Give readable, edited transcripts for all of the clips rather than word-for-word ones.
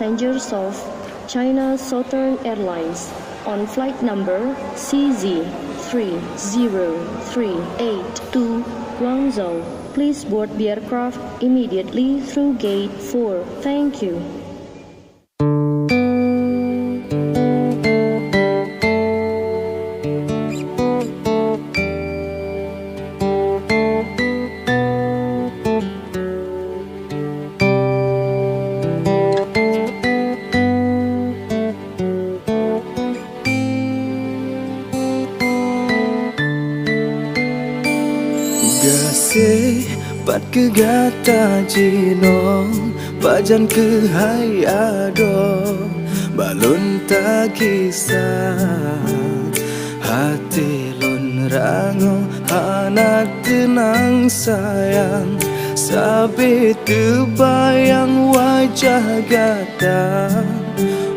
passengers of China Southern Airlines on flight number CZ3038 to Guangzhou. Please board the aircraft immediately through gate 4. Thank you. Gase pat ke gata jinong bajan ke hai ado balon tak kisah hati lon rango anak tenang sayang sabe terbayang wajah gata.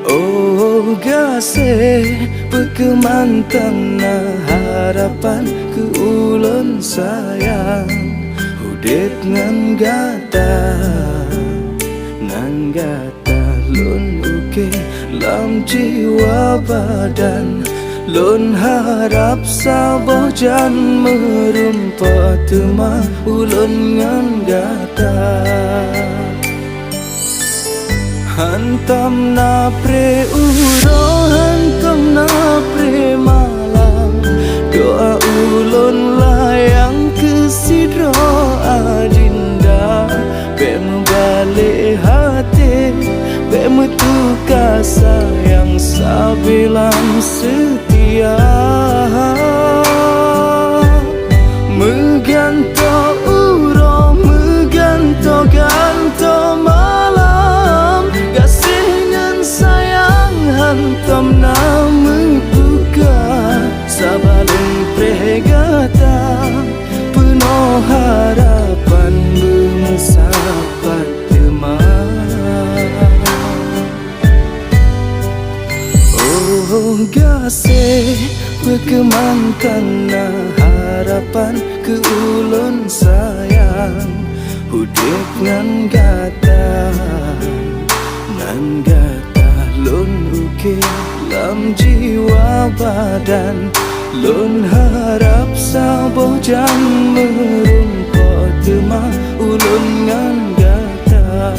Oh gase perkemantang na harapan ke ulun sayang Udet ngan gata lun uke lam jiwa badan lun harap saboh jan merumpa tema ulun ngan gata. Hantam na pre uro, hantam na pre malam. Doa ulun layang ke sidro adinda. Be membalik hati, be metuka sayang sabilang setia. Meganto uro, meganto ganto malam. Hantam nama buka sabaleng pregata penuh harapan bermesapat teman. Oh gase perkemangkan harapan ke ulun sayang hudip ngan gata lun uke lam jiwa badan lun harap saboh jam merumpa tema ulun ngan gata.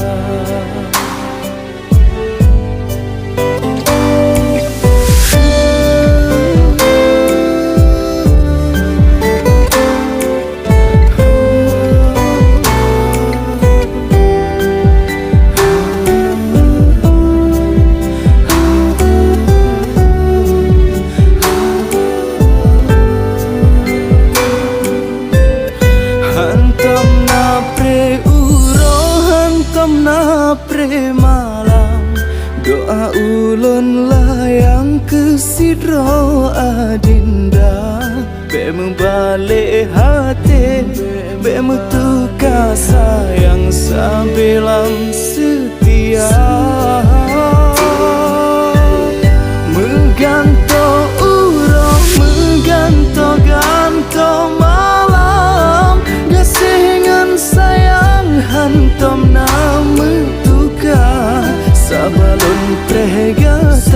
Pre malam doa ulun layang ke sidro adinda be membalik hati be metuka sayang sabilang setia. Meganto uro meganto ganto malam gasingan sayang hantam nama sabalon pregata